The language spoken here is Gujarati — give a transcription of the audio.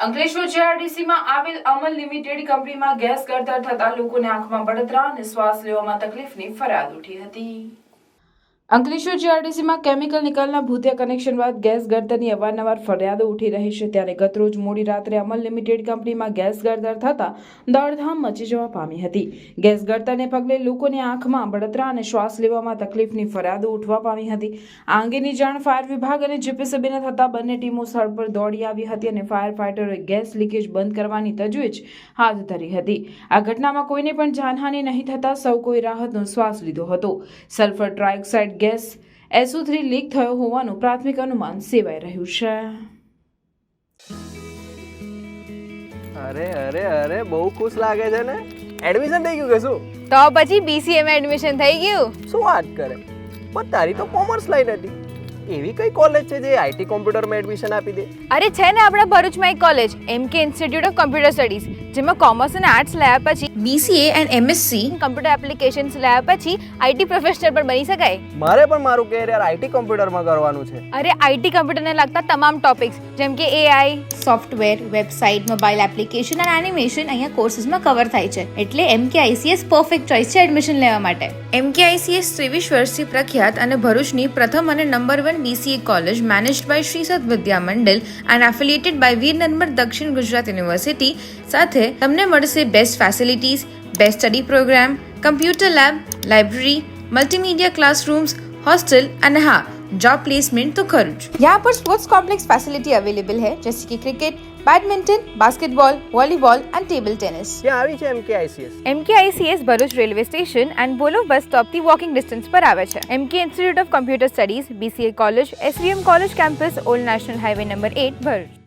અંકલેશ્વર જીઆરડીસીમાં આવેલ અમલ લિમિટેડ કંપનીમાં ગેસ ગળતર થતા લોકોને આંખમાં બળતરા અને શ્વાસ લેવામાં તકલીફની ફરિયાદ ઉઠી હતી. અંકલેશ્વર જીઆરડીસીમાં કેમિકલ નિકાલના ભૂતિયા કનેક્શન બાદ ગેસ ગળતરની અવારનવાર ફરિયાદો ઉઠી રહી છે. ત્યારે ગતરોજ મોડી રાત્રે અમલ લિમિટેડ કંપનીમાં ગેસ ગળતર થતા દોડધામ મચી જવા પામી હતી. ગેસ ગળતરને પગલે લોકોને આંખમાં બળતરા અને શ્વાસ લેવામાં તકલીફની ફરિયાદો ઉઠવા પામી હતી. આ અંગેની જાણ ફાયર વિભાગ અને જીપીસીબીને થતા બંને ટીમો સ્થળ પર દોડી આવી હતી અને ફાયર ફાઇટરોએ ગેસ લીકેજ બંધ કરવાની તજવીજ હાથ ધરી હતી. આ ઘટનામાં કોઈને પણ જાનહાનિ નહીં થતા સૌ કોઈ રાહતનો શ્વાસ લીધો હતો. Sulphur trioxide gas SO3 leak થયો હોવાનું પ્રાથમિક અનુમાન સેવાઈ રહ્યું છે. અરે બહુ ખુશ લાગે છે ને. એડમિશન થઈ ગયું કે શું? તો પછી BCA માં એડમિશન થઈ ગયું. શું વાત કરે? પણ તારી તો કોમર્સ લાઈન હતી. એવી કઈ કોલેજ છે જે IT કોમ્પ્યુટરમાં એડમિશન આપી દે? અરે છે ને આપણા ભરૂચમાં એક college MK institute of computer studies, જેમાં કોમર્સ અને આર્ટ્સ લાયા પછી BCA and MSc computer applications લાયા પછી IT પ્રોફેશનલ પણ બની શકાય. મારે પણ મારું કેરિયર IT કોમ્પ્યુટરમાં કરવાનું છે. અરે IT કમ્પ્યુટરને લગતા તમામ ટોપિક્સ જેમ કે AI, software, website, mobile application અને એનિમેશન અહીંયા કોર્સીસમાં કવર થાય છે. એટલે MK ICS પરફેક્ટ ચોઇસ છે એડમિશન લેવા માટે. MK ICS 23 વર્ષથી પ્રખ્યાત અને ભરૂચની પ્રથમ અને number 1 BCA college managed by Sri Sat Vidya Mandal and affiliated by Veer Narmad Dakshin Gujarat University સાથે તમને મળશે best facilities, best study program, computer lab, library, multimedia classrooms, hostel અને હા जॉब प्लेसमेंट तो खरुच. यहाँ पर स्पोर्ट्स कॉम्प्लेक्स फैसिलिटी अवेलेबल है जैसे कि cricket, badminton, basketball, volleyball and table tennis. ક્યાં આવી છે MK ICS? MK ICS Bharuch railway station and બોલો બસ સ્ટોપથી વોકિંગ ડિસ્ટન્સ પર આવે છે. MK institute of computer studies, BCA college, SVM college campus, old national highway number 8 Bharuch.